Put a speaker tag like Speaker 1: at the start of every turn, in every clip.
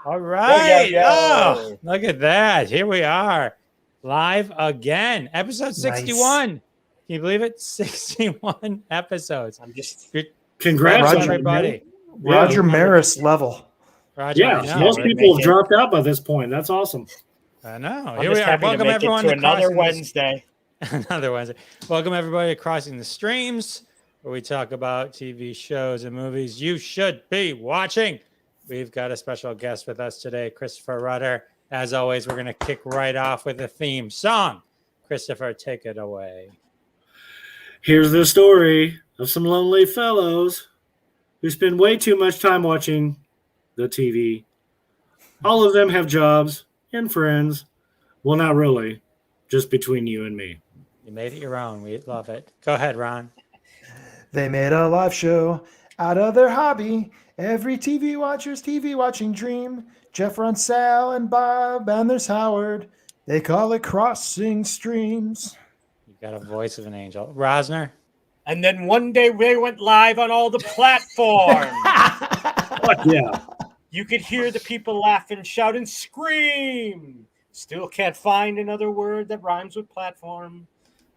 Speaker 1: All right.
Speaker 2: Yo.
Speaker 1: Oh, look at that. Here we are. Live again. Episode 61. Can you believe it? 61 episodes.
Speaker 2: I'm just
Speaker 3: congrats
Speaker 1: on everybody.
Speaker 4: Roger Maris level.
Speaker 1: Roger,
Speaker 3: most people have dropped out by this point. That's awesome.
Speaker 1: I know.
Speaker 2: Here we are. Welcome everyone to another Wednesday.
Speaker 1: Another Wednesday. Welcome everybody to Crossing the Streams, where we talk about TV shows and movies you should be watching. We've got a special guest with us today, Christopher Rutter. As always, we're going to kick right off with a theme song. Christopher, take it away.
Speaker 3: Here's the story of some lonely fellows who spend way too much time watching the TV. All of them have jobs and friends. Well, not really. Just between you and me.
Speaker 1: You made it your own. We love it. Go ahead, Ron.
Speaker 4: They made a live show out of their hobby. Every TV watcher's TV watching dream. Jeff runs Sal and Bob, and there's Howard. They call it Crossing Streams.
Speaker 1: You got a voice of an angel. Rosner?
Speaker 2: And then one day we went live on all the platforms.
Speaker 3: Yeah.
Speaker 2: You could hear the people laugh and shout and scream. Still can't find another word that rhymes with platform.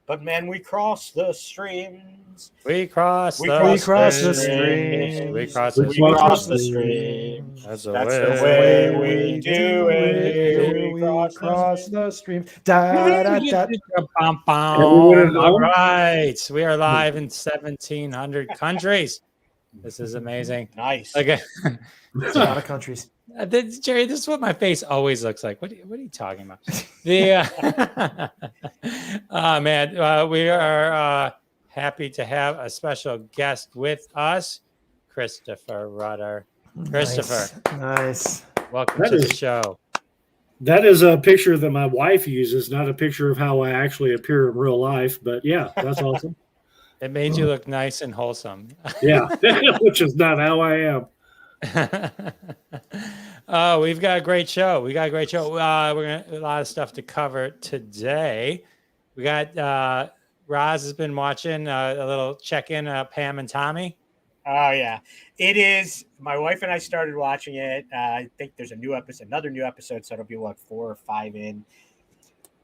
Speaker 2: But man, we cross the streams.
Speaker 1: We cross the streams.
Speaker 2: We cross the streams.
Speaker 1: That's
Speaker 2: the way we do it.
Speaker 4: We cross the stream. Da, da, da.
Speaker 1: All right. We are live in 1,700 countries. This is amazing.
Speaker 2: Nice.
Speaker 1: Okay.
Speaker 4: It's a lot of countries.
Speaker 1: Jerry, this is what my face always looks like. What are you talking about? Man, we are happy to have a special guest with us, Christopher Rutter. Christopher.
Speaker 4: Nice.
Speaker 1: Welcome to the show.
Speaker 3: That is a picture that my wife uses, not a picture of how I actually appear in real life. But yeah, that's awesome.
Speaker 1: It made you look nice and wholesome.
Speaker 3: Yeah, which is not how I am.
Speaker 1: We've got a great show. We're gonna a lot of stuff to cover today. We got Roz has been watching a little check-in Pam and Tommy.
Speaker 2: Oh yeah, it is. My wife and I started watching it. I think there's another new episode, so it'll be 4 or 5 in.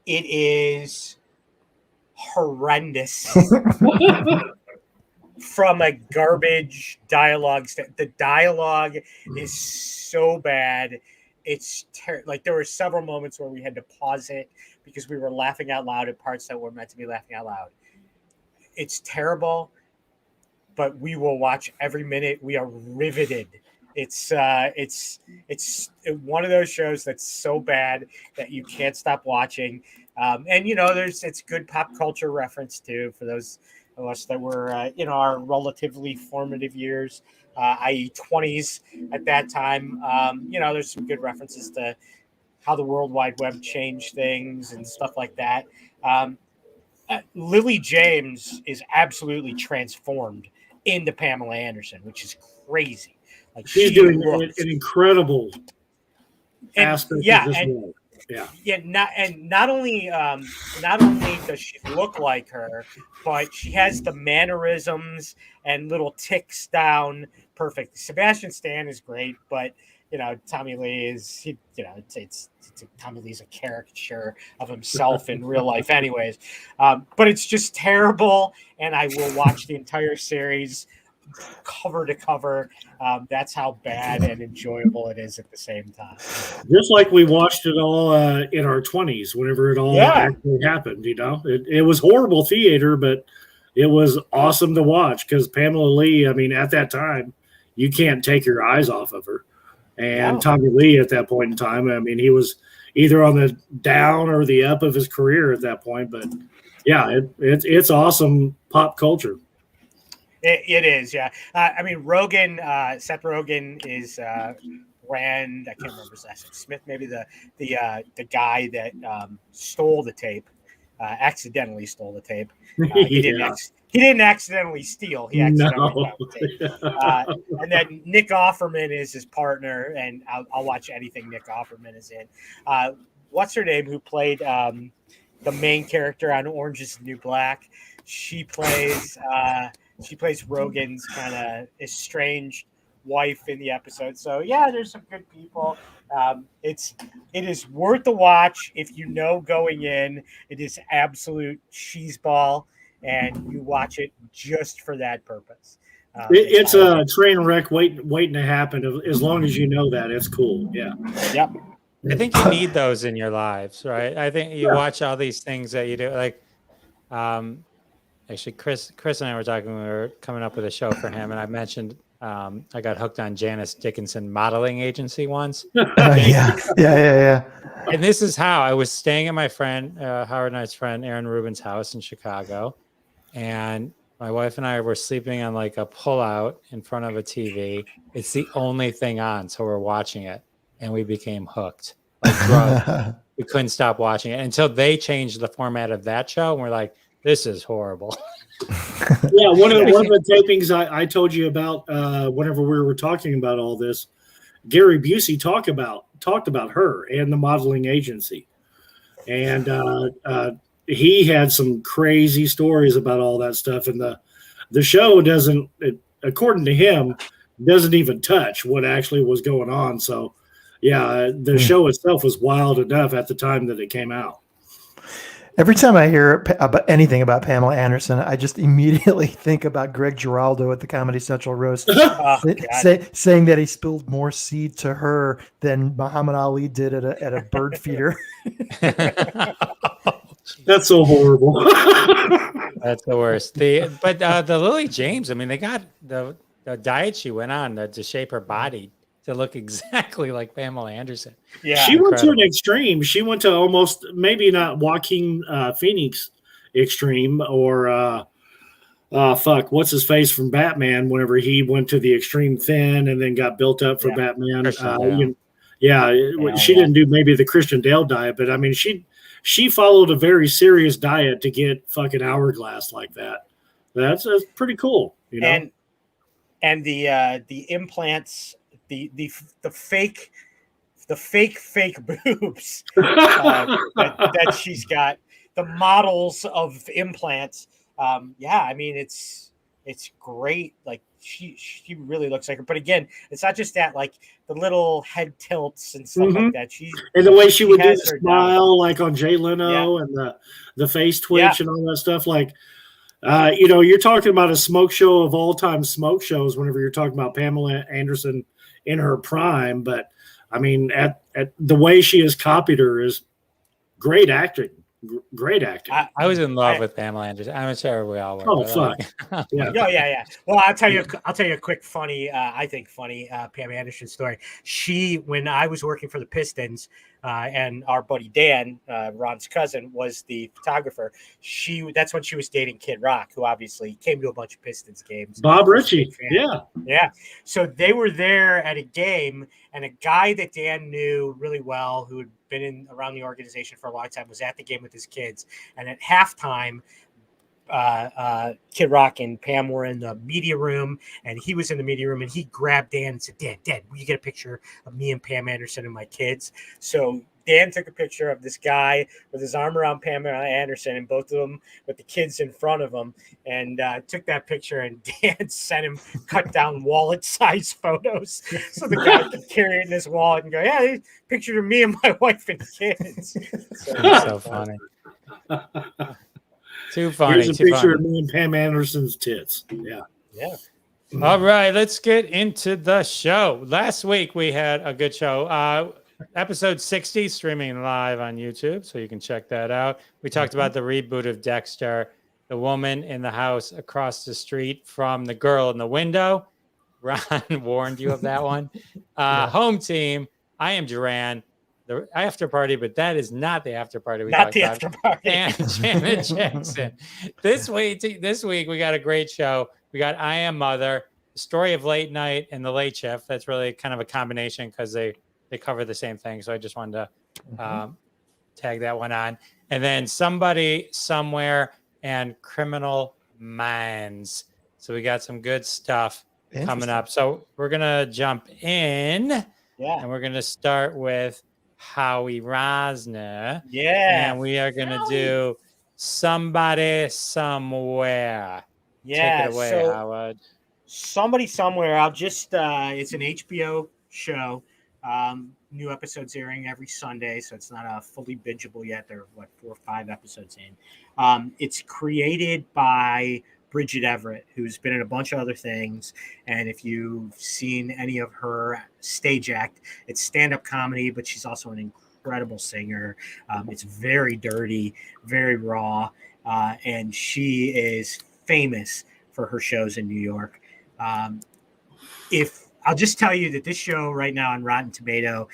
Speaker 2: It is horrendous. From a garbage dialogue the dialogue is so bad. It's like there were several moments where we had to pause it because we were laughing out loud at parts that were meant to be laughing out loud. It's terrible, but we will watch every minute. We are riveted. It's one of those shows that's so bad that you can't stop watching. And it's good pop culture reference too for those of us that were our relatively formative years, i.e. 20s at that time. There's some good references to how the World Wide Web changed things and stuff like that. Lily James is absolutely transformed into Pamela Anderson, which is crazy. Like
Speaker 3: she's doing an incredible aspect of this world.
Speaker 2: Not only does she look like her, but she has the mannerisms and little ticks down perfect. Sebastian Stan is great, but Tommy Lee is Tommy Lee's a caricature of himself in real life anyways. But it's just terrible, and I will watch the entire series cover to cover. That's how bad and enjoyable it is at the same time.
Speaker 3: Just like we watched it all in our 20s, whenever it all actually happened. It was horrible theater, but it was awesome to watch because Pamela Lee, at that time, you can't take your eyes off of her. And Tommy Lee at that point in time, he was either on the down or the up of his career at that point. But yeah, it's awesome pop culture.
Speaker 2: It is, yeah. Rogen, Seth Rogen is Rand. I can't remember his last name. Smith, maybe the guy that stole the tape, accidentally stole the tape. He didn't accidentally steal. He accidentally found the tape. And then Nick Offerman is his partner, and I'll watch anything Nick Offerman is in. What's her name? Who played the main character on Orange Is the New Black? She plays Rogen's kind of estranged wife in the episode. So yeah, there's some good people. It is worth the watch if you know going in. It is absolute cheeseball, and you watch it just for that purpose.
Speaker 3: It's a train wreck waiting to happen. As long as you know that, it's cool. Yeah.
Speaker 2: Yep.
Speaker 1: I think you need those in your lives, right? I think you watch all these things that you do, like, actually, Chris and I were talking when we were coming up with a show for him, and I mentioned I got hooked on Janice Dickinson modeling agency once.
Speaker 4: Yeah.
Speaker 1: And this is how I was staying at my friend Howard and I's friend Aaron Rubin's house in Chicago, and my wife and I were sleeping on like a pullout in front of a TV. It's the only thing on, so we're watching it, and we became hooked like drugs. We couldn't stop watching it until they changed the format of that show, and we're like, this is horrible.
Speaker 3: Yeah, one of the tapings I told you about whenever we were talking about all this, Gary Busey talked about her and the modeling agency, and he had some crazy stories about all that stuff. And the show doesn't, according to him, doesn't even touch what actually was going on. So, yeah, the show itself was wild enough at the time that it came out.
Speaker 4: Every time I hear about anything about Pamela Anderson, I just immediately think about Greg Giraldo at the Comedy Central roast, saying that he spilled more seed to her than Muhammad Ali did at a bird feeder.
Speaker 3: That's so horrible.
Speaker 1: That's the worst. But the Lily James, I mean, they got the diet she went on to shape her body to look exactly like Pamela Anderson.
Speaker 2: Yeah,
Speaker 3: she went to an extreme. She went to almost maybe not Joaquin Phoenix extreme or what's his face from Batman. Whenever he went to the extreme thin and then got built up for Batman. She didn't do maybe the Christian Dale diet, but I mean she followed a very serious diet to get fucking hourglass like that. That's pretty cool, you know.
Speaker 2: And the implants. The fake boobs that she's got, the models of implants. I mean it's great. Like she really looks like her. But again, it's not just that, like the little head tilts and stuff like that.
Speaker 3: And the way she would do the smile, like on Jay Leno, and the face twitch and all that stuff. Like, you're talking about a smoke show of all time smoke shows. Whenever you're talking about Pamela Anderson in her prime, but I mean, at the way she has copied her is great acting. Great acting.
Speaker 1: I was in love with Pamela Anderson. I'm sure we all were.
Speaker 3: Oh fuck!
Speaker 2: Yeah. Well, I'll tell you a quick funny, I think funny Pam Anderson story. When I was working for the Pistons, and our buddy Dan, Ron's cousin, was the photographer. That's when she was dating Kid Rock, who obviously came to a bunch of Pistons games.
Speaker 3: Bob Ritchie.
Speaker 2: Yeah. So they were there at a game, and a guy that Dan knew really well, who had been around the organization for a long time, was at the game with his kids. And at halftime, Kid Rock and Pam were in the media room, and he was in the media room, and he grabbed Dan and said, Dan, will you get a picture of me and Pam Anderson and my kids? So Dan took a picture of this guy with his arm around Pam Anderson and both of them with the kids in front of him, and took that picture, and Dan sent him cut down wallet size photos so the guy could carry it in his wallet and go, yeah, picture of me and my wife and kids.
Speaker 1: So funny. Too funny.
Speaker 3: Here's a picture of me and Pam Anderson's tits. Yeah.
Speaker 1: All right, let's get into the show. Last week we had a good show. Episode 60 streaming live on YouTube, so you can check that out. We talked about the reboot of Dexter, the woman in the house across the street from the girl in the window. Ron warned you of that one. Home team. I am Duran. The after party, but that is not the after party.
Speaker 2: After party.
Speaker 1: And Janet Jackson. This week we got a great show. We got I Am Mother, the story of late night and the late shift. That's really kind of a combination because they cover the same thing. So I just wanted to tag that one on. And then Somebody, Somewhere, and Criminal Minds. So we got some good stuff coming up. So we're gonna jump in, and we're gonna start with Howie Rosner.
Speaker 2: Yeah.
Speaker 1: And we are going to do Somebody, Somewhere.
Speaker 2: Yeah.
Speaker 1: Take it away, Howard.
Speaker 2: Somebody somewhere. I'll just it's an HBO show. New episodes airing every Sunday, so it's not fully bingeable yet. There are 4 or 5 episodes in. It's created by Bridget Everett, who's been in a bunch of other things. And if you've seen any of her stage act, it's stand-up comedy, but she's also an incredible singer. It's very dirty, very raw, and she is famous for her shows in New York. If I'll just tell you that this show right now on Rotten Tomato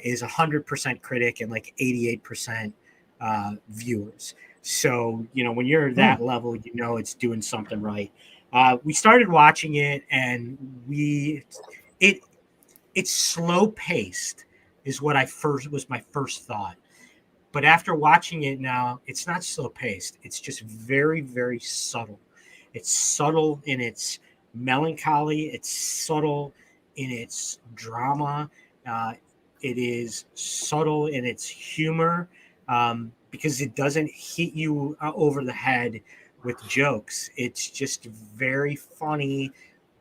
Speaker 2: is 100% critic and like 88% viewers. So, when you're at that level, it's doing something right. We started watching it, and it's slow paced is what was my first thought. But after watching it now, it's not slow paced. It's just very, very subtle. It's subtle in its melancholy. It's subtle in its drama. It is subtle in its humor. Because it doesn't hit you over the head with jokes. It's just very funny,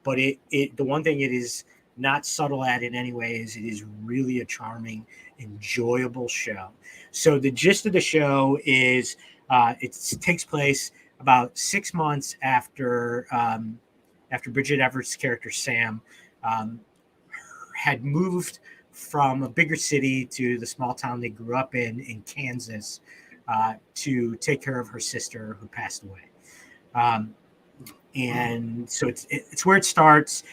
Speaker 2: but the one thing it is not subtle at in any way is it is really a charming, enjoyable show. So the gist of the show is it takes place about 6 months after Bridget Everett's character Sam had moved from a bigger city to the small town they grew up in Kansas, to take care of her sister who passed away. And so it's where it starts.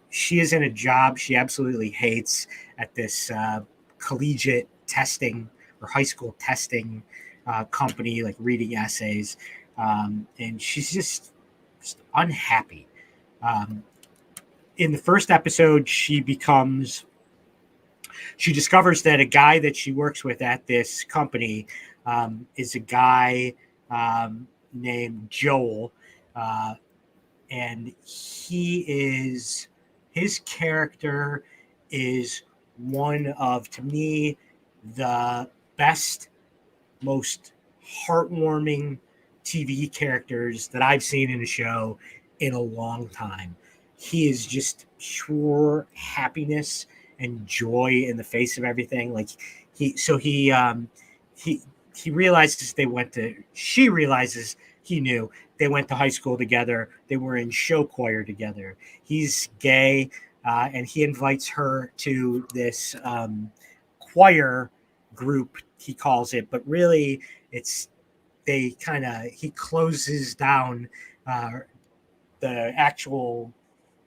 Speaker 2: She is in a job she absolutely hates at this collegiate testing or high school testing company, like reading essays. And she's just unhappy. In the first episode, she discovers that a guy that she works with at this company is a guy named Joel, and his character is one of, to me, the best, most heartwarming TV characters that I've seen in a show in a long time. He is just pure happiness and joy in the face of everything. Like he realizes she realizes he knew they went to high school together. They were in show choir together. He's gay, and he invites her to this choir group, he calls it, but really he closes down the actual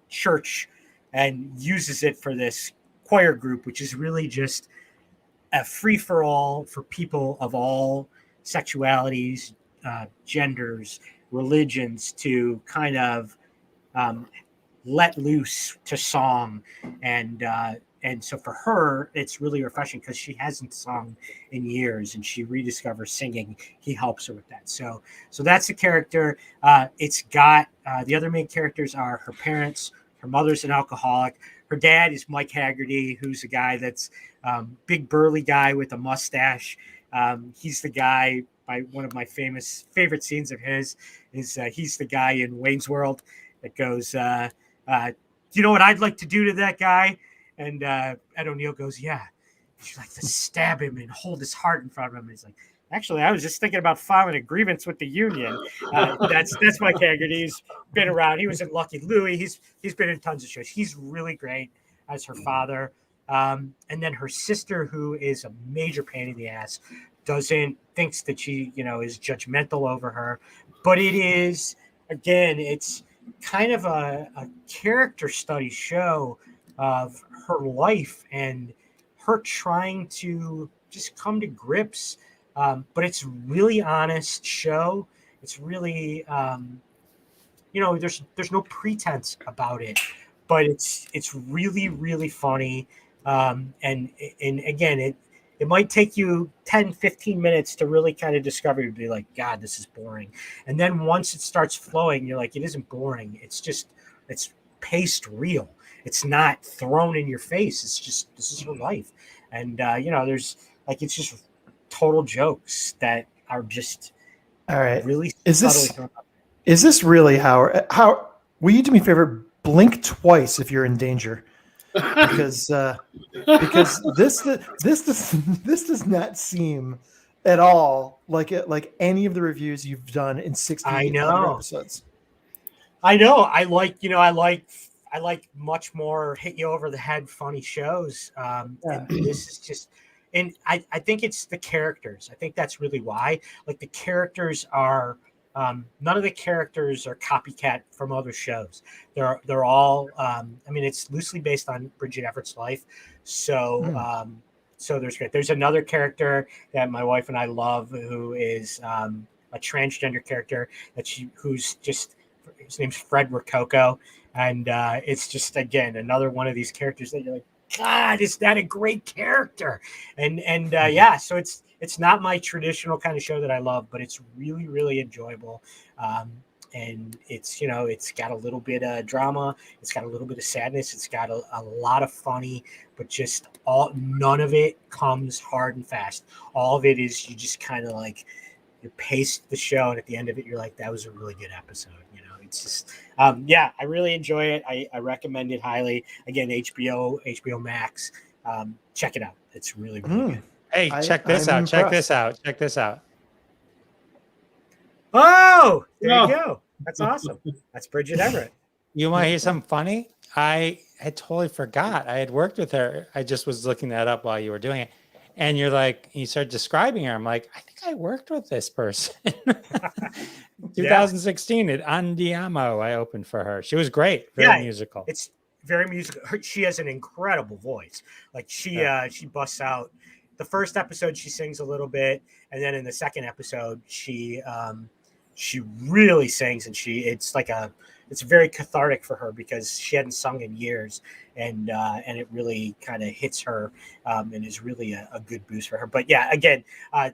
Speaker 2: church and uses it for this choir group, which is really just a free-for-all for people of all sexualities, genders, religions, to kind of let loose to song. And so for her, it's really refreshing because she hasn't sung in years and she rediscovers singing. He helps her with that. So that's the character. It's got the other main characters are her parents. Her mother's an alcoholic. Her dad is Mike Haggerty, who's a guy that's big burly guy with a mustache. He's the guy. One of my favorite scenes of his is he's the guy in Wayne's World that goes, you know what I'd like to do to that guy? And Ed O'Neill goes, yeah. She's like, to stab him and hold his heart in front of him. And he's like, actually, I was just thinking about filing a grievance with the union. That's Mike Haggerty. He's been around. He was in Lucky Louie. He's been in tons of shows. He's really great as her father. And then her sister, who is a major pain in the ass, thinks that she, is judgmental over her. But it is, again, it's kind of a character study show of her life and her trying to just come to grips. But it's really honest show. It's really, there's no pretense about it, but it's really, really funny. And again, it might take you 10, 15 minutes to really kind of discover, you'd be like, God, this is boring. And then once it starts flowing, you're like, it isn't boring. It's paced real. It's not thrown in your face. It's just, this is her life. And, there's it's just total jokes that are just
Speaker 4: all right.
Speaker 2: Really
Speaker 4: Is this really how will you do me a favor? Blink twice if you're in danger, because this does not seem at all like any of the reviews you've done in 60 other episodes.
Speaker 2: I know. I like much more hit you over the head funny shows. And this is just, and I think it's the characters. I think that's really why. Like the characters are, none of the characters are copycat from other shows. They're all. I mean, it's loosely based on Bridget Everett's life, so so there's another character that my wife and I love who is a transgender character who's just, his name's Fred Rococo, and it's just again another one of these characters that you're like, God, is that a great character? And yeah, so it's not my traditional kind of show that I love, but it's really, really enjoyable. And it's, it's got a little bit of drama. It's got a little bit of sadness. It's got a lot of funny, but just none of it comes hard and fast. All of it is, you just kind of like, you pace the show. And at the end of it, you're like, that was a really good episode. It's just, yeah, I really enjoy it. I recommend it highly. Again, HBO Max. Check it out. It's really, really good.
Speaker 1: Hey, check this out. Check this out. Check this out.
Speaker 2: Oh, there you go. That's awesome. That's Bridget Everett.
Speaker 1: You want to hear something funny? I had totally forgot. I had worked with her. I just was looking that up while you were doing it. And you're like, you start describing her. I'm like, I think I worked with this person. 2016 at Andiamo, I opened for her. She was great. Very musical.
Speaker 2: It's very musical. She has an incredible voice. Like she busts out. The first episode, she sings a little bit, and then in the second episode, she really sings, and it's very cathartic for her because she hadn't sung in years, and it really kind of hits her, and is really a good boost for her. But yeah, again,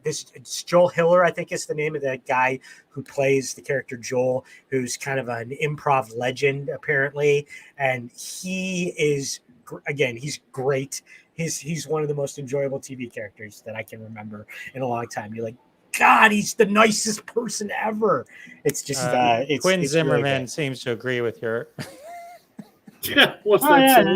Speaker 2: it's Joel Hiller, I think is the name of the guy who plays the character Joel, who's kind of an improv legend apparently, and he is, again, he's great. He's one of the most enjoyable TV characters that I can remember in a long time. You're like, God, he's the nicest person ever. It's just
Speaker 1: Quinn
Speaker 2: it's
Speaker 1: Zimmerman
Speaker 2: really
Speaker 1: seems to agree with your.
Speaker 3: What's that?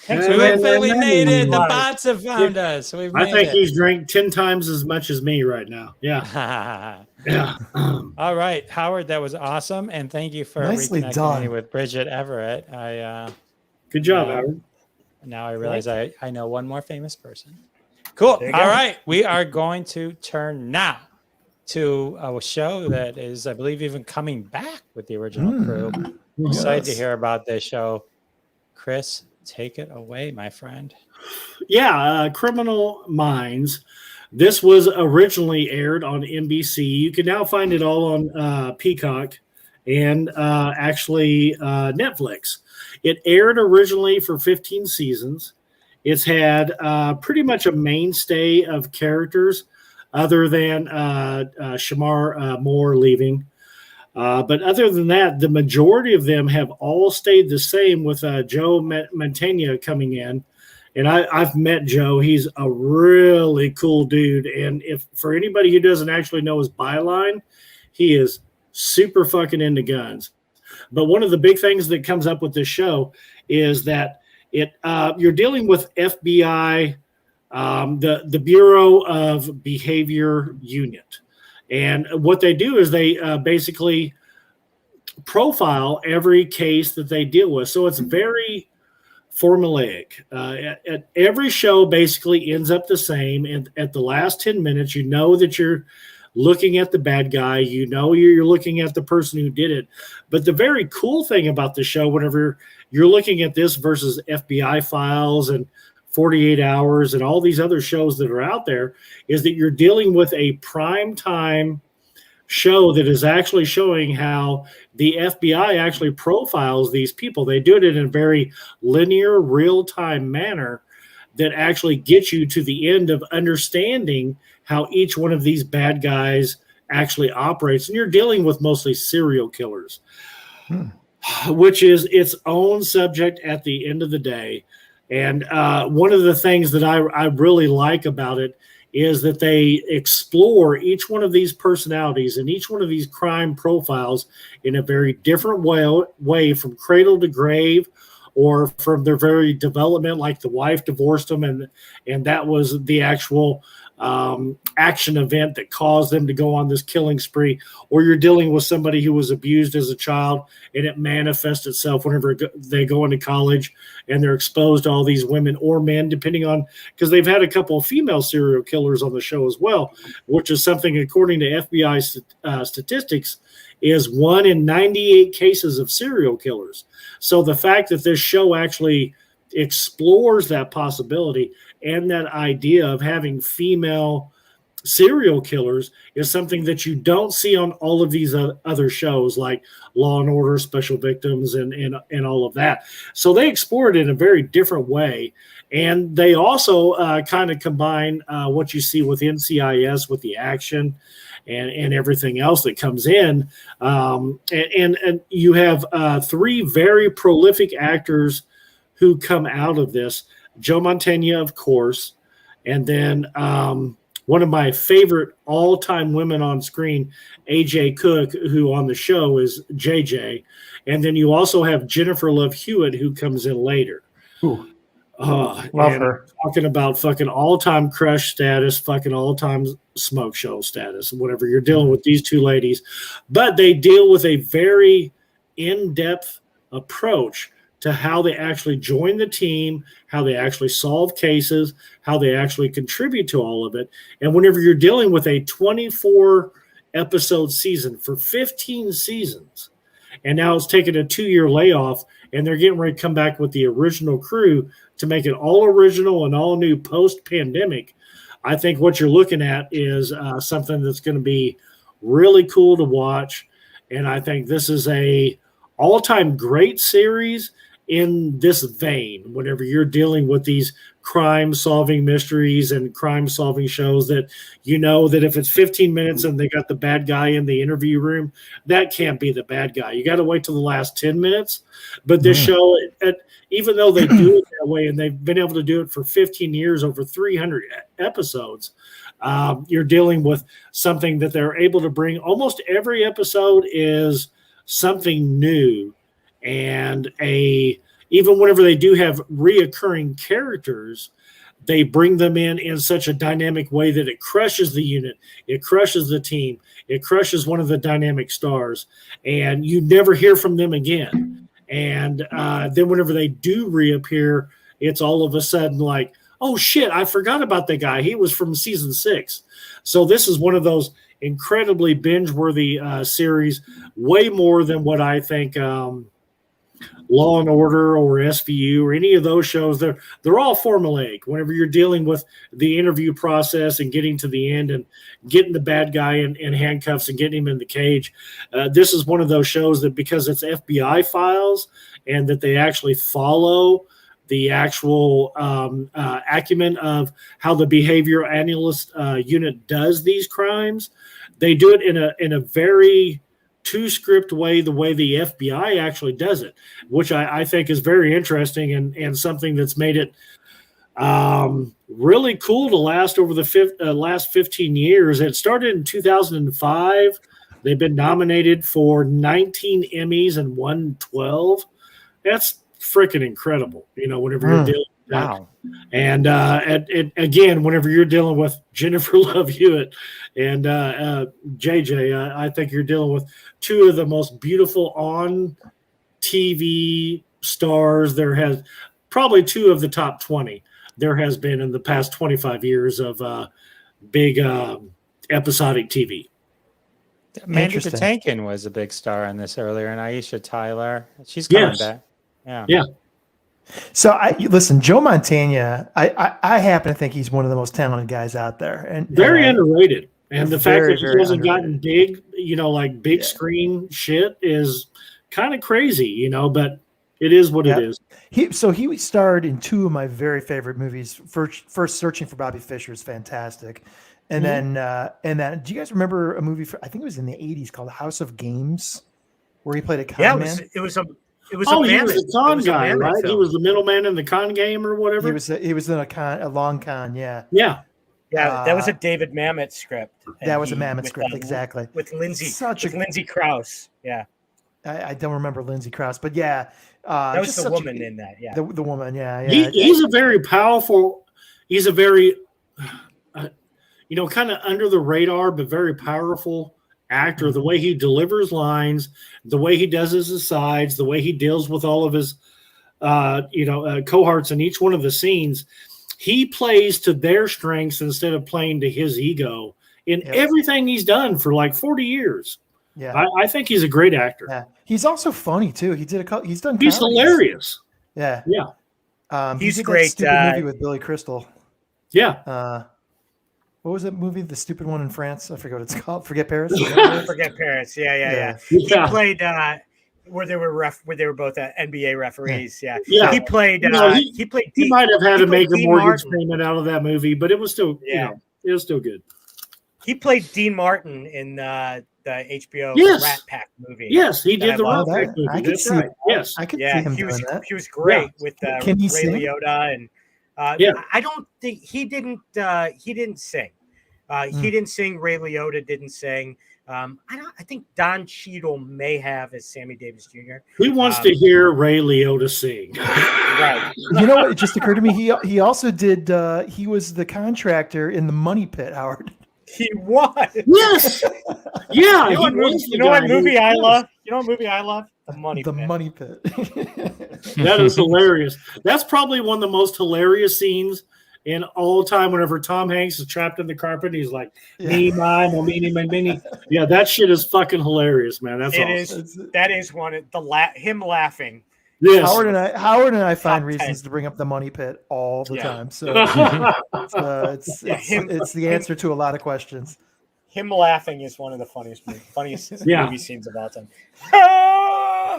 Speaker 1: We made it. The bots have found us.
Speaker 3: I think he's drank 10 times as much as me right now. Yeah. Yeah.
Speaker 1: All right, Howard, that was awesome, and thank you for reconnecting me with Bridget Everett.
Speaker 3: Good job, Howard.
Speaker 1: Now I realize I know one more famous person. Cool. All right. We are going to turn now to a show that is, I believe, even coming back with the original crew. Excited to hear about this show. Chris, take it away, my friend.
Speaker 3: Yeah, Criminal Minds. This was originally aired on NBC. You can now find it all on Peacock and actually Netflix. It aired originally for 15 seasons. It's had pretty much a mainstay of characters other than Shamar Moore leaving. But other than that, the majority of them have all stayed the same with Joe Mantegna coming in. And I've met Joe. He's a really cool dude. And if for anybody who doesn't actually know his byline, he is super fucking into guns. But one of the big things that comes up with this show is that you're dealing with FBI, the Bureau of Behavior Unit. And what they do is they basically profile every case that they deal with. So it's very formulaic. Every show basically ends up the same. And at the last 10 minutes, you know that you're looking at the bad guy, you know you're looking at the person who did it. But the very cool thing about the show, whenever you're looking at this versus FBI Files and 48 Hours and all these other shows that are out there, is that you're dealing with a prime time show that is actually showing how the FBI actually profiles these people. They do it in a very linear, real-time manner that actually gets you to the end of understanding how each one of these bad guys actually operates. And you're dealing with mostly serial killers, which is its own subject at the end of the day. And one of the things that I really like about it is that they explore each one of these personalities and each one of these crime profiles in a very different way from cradle to grave, or from their very development, like the wife divorced them, and that was the actual action event that caused them to go on this killing spree, or you're dealing with somebody who was abused as a child and it manifests itself whenever they go into college and they're exposed to all these women or men, depending on, because they've had a couple of female serial killers on the show as well, which is something, according to FBI statistics, is 1 in 98 cases of serial killers. So the fact that this show actually explores that possibility and that idea of having female serial killers is something that you don't see on all of these other shows like Law and Order, Special Victims, and all of that. So they explore it in a very different way. And they also kind of combine what you see with NCIS with the action and everything else that comes in. And you have 3 very prolific actors who come out of this. Joe Mantegna, of course, and then one of my favorite all-time women on screen, AJ Cook, who on the show is JJ. And then you also have Jennifer Love Hewitt, who comes in later.
Speaker 4: Ooh. Love her.
Speaker 3: Talking about fucking all-time crush status, fucking all-time smoke show status, whatever. You're dealing with these 2 ladies. But they deal with a very in-depth approach to how they actually join the team, how they actually solve cases, how they actually contribute to all of it. And whenever you're dealing with a 24-episode season for 15 seasons, and now it's taken a 2-year layoff, and they're getting ready to come back with the original crew to make it all original and all new post-pandemic, I think what you're looking at is something that's going to be really cool to watch. And I think this is a all-time great series in this vein, whenever you're dealing with these crime-solving mysteries and crime-solving shows that you know that if it's 15 minutes and they got the bad guy in the interview room, that can't be the bad guy. You got to wait till the last 10 minutes. But this show, even though they do it that way, and they've been able to do it for 15 years, over 300 episodes, you're dealing with something that they're able to bring. Almost every episode is something new. And even whenever they do have reoccurring characters, they bring them in such a dynamic way that it crushes the unit, it crushes the team, it crushes one of the dynamic stars, and you never hear from them again. And then whenever they do reappear, it's all of a sudden like, oh shit, I forgot about that guy. He was from season 6. So this is one of those incredibly binge-worthy series, way more than what I think Law and Order or SVU or any of those shows. They're all formulaic. Whenever you're dealing with the interview process and getting to the end and getting the bad guy in handcuffs and getting him in the cage, this is one of those shows that, because it's FBI files and that they actually follow the actual acumen of how the behavioral analyst unit does these crimes, they do it in a very two-script way, the way the FBI actually does it, which I think is very interesting and something that's made it really cool to last over the last 15 years. It started in 2005. They've been nominated for 19 Emmys and won 12. That's freaking incredible, whenever you're dealing with that.
Speaker 4: Wow.
Speaker 3: And again, whenever you're dealing with Jennifer Love Hewitt and JJ, I think you're dealing with 2 of the most beautiful on TV stars. There has probably 2 of the top 20 there has been in the past 25 years of big episodic TV.
Speaker 1: Mandy Patinkin was a big star on this earlier, and Aisha Tyler. She's coming back. Yeah.
Speaker 4: So listen, Joe Mantegna, I happen to think he's one of the most talented guys out there, and
Speaker 3: very underrated. And the fact that he hasn't gotten big, like big screen shit is kind of crazy, but it is what it is. He
Speaker 4: starred in 2 of my very favorite movies. First Searching for Bobby Fischer is fantastic. And then do you guys remember a movie I think it was in the 80s called House of Games, where he played a con man?
Speaker 2: It was a
Speaker 3: he was the con guy, right? Film. He was the middleman in the con game or whatever.
Speaker 4: He was in a long con, yeah.
Speaker 3: Yeah.
Speaker 2: Yeah, that was a David Mamet script.
Speaker 4: That was a Mamet script, exactly.
Speaker 2: With Lindsay Krause. Yeah.
Speaker 4: I don't remember Lindsay Krause, but yeah.
Speaker 2: That was the woman in that, yeah.
Speaker 4: The woman, yeah.
Speaker 3: He's a very powerful, he's a very, kind of under the radar, but very powerful actor. The way he delivers lines, the way he does his asides, the way he deals with all of his, cohorts in each one of the scenes. He plays to their strengths instead of playing to his ego in everything he's done for like 40 years.
Speaker 4: Yeah,
Speaker 3: I think he's a great actor.
Speaker 4: Yeah, he's also funny too. He's done.
Speaker 3: He's
Speaker 4: comedies.
Speaker 3: Hilarious.
Speaker 4: Yeah,
Speaker 2: he's
Speaker 4: he did
Speaker 2: great.
Speaker 4: That stupid movie with Billy Crystal.
Speaker 3: Yeah.
Speaker 4: What was that movie? The stupid one in France. I forget what it's called. Forget Paris.
Speaker 2: Forget Paris. Yeah. He played where they were both NBA referees. Yeah. He played.
Speaker 3: He might have had to make a mortgage payment out of that movie, but it was still. it was still good.
Speaker 2: He played Dean Martin in the HBO Rat Pack movie.
Speaker 3: Yes, he did the Rat Pack movie.
Speaker 4: I could see.
Speaker 3: Right. Yes,
Speaker 4: I could see him
Speaker 2: he was.
Speaker 4: doing that.
Speaker 2: He was great with
Speaker 4: Ray
Speaker 2: Liotta, and I don't think he didn't. He didn't sing. He didn't sing. Ray Liotta didn't sing. I think Don Cheadle may have as Sammy Davis Jr.
Speaker 3: Who wants to hear Ray Liotta sing?
Speaker 2: Right.
Speaker 4: You know what? It just occurred to me. He also did. He was the contractor in the Money Pit, Howard.
Speaker 2: He was.
Speaker 3: Yes. Yeah.
Speaker 2: You know what movie I love? You know what movie I love? The Money Pit.
Speaker 3: That is hilarious. That's probably one of the most hilarious scenes in all time. Whenever Tom Hanks is trapped in the carpet, he's like, me, my, mini. Yeah, that shit is fucking hilarious, man. That's awesome.
Speaker 2: That is one of him laughing.
Speaker 3: Yes.
Speaker 4: Howard and I find reasons to bring up the Money Pit all the time. So it's the answer to a lot of questions.
Speaker 2: Him laughing is one of the funniest movie scenes of all time.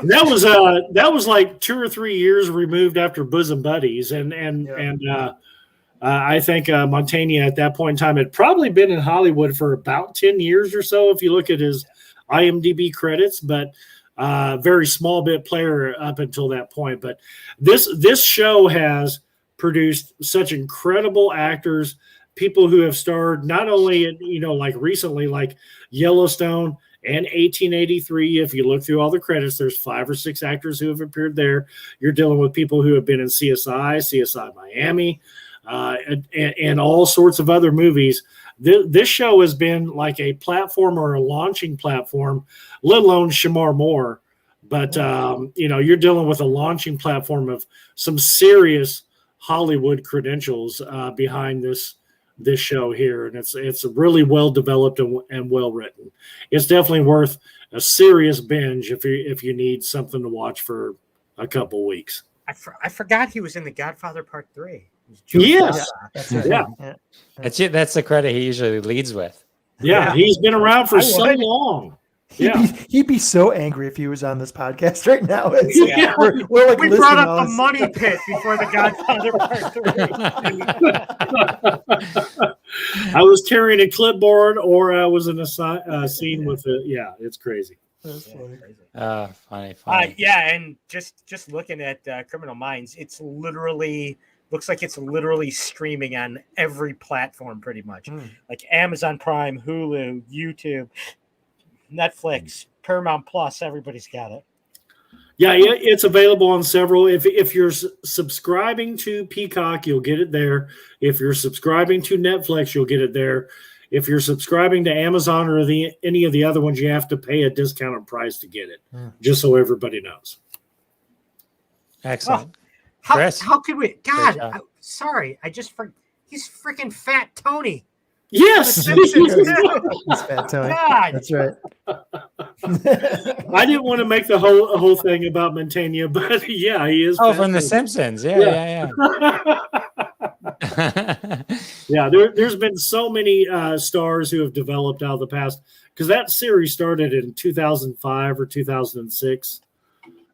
Speaker 3: That was like 2 or 3 years removed after Bosom Buddies, and I think Montaigne at that point in time had probably been in Hollywood for about 10 years or so, if you look at his IMDb credits, but very small bit player up until that point. But this show has produced such incredible actors, people who have starred not only in, like recently, like Yellowstone and 1883. If you look through all the credits, there's 5 or 6 actors who have appeared there. You're dealing with people who have been in CSI Miami, and all sorts of other movies. This show has been like a platform or a launching platform, let alone Shamar Moore. But, you're dealing with a launching platform of some serious Hollywood credentials behind this show here. And it's really well developed and well written. It's definitely worth a serious binge if you need something to watch for a couple weeks.
Speaker 2: I forgot he was in The Godfather Part 3.
Speaker 3: Yes.
Speaker 4: That's right.
Speaker 3: Yeah.
Speaker 1: That's the credit he usually leads with.
Speaker 3: Yeah, he's been around for so long.
Speaker 4: He'd be so angry if he was on this podcast right now. We're like,
Speaker 2: we brought up the Money Pit before The Godfather Part 3.
Speaker 3: I was carrying a clipboard, or I was in a scene with it. Yeah, it's crazy.
Speaker 4: That's funny.
Speaker 1: Funny.
Speaker 2: And just looking at Criminal Minds, looks like it's literally streaming on every platform pretty much. Like Amazon Prime, Hulu, YouTube, Netflix, Paramount Plus, everybody's got it.
Speaker 3: Yeah, it's available on several. If you're subscribing to Peacock, you'll get it there. If you're subscribing to Netflix, you'll get it there. If you're subscribing to Amazon or any of the other ones, you have to pay a discounted price to get it, just so everybody knows.
Speaker 1: Excellent.
Speaker 2: How could we? God, sorry. I just forgot. He's freaking Fat Tony.
Speaker 3: Yes.
Speaker 4: He's Fat Tony.
Speaker 2: God.
Speaker 4: That's right.
Speaker 3: I didn't want to make the whole thing about Montaigne, but yeah, he is.
Speaker 1: Oh, from The Simpsons. Yeah.
Speaker 3: Yeah, there's been so many stars who have developed out of the past, because that series started in 2005 or 2006.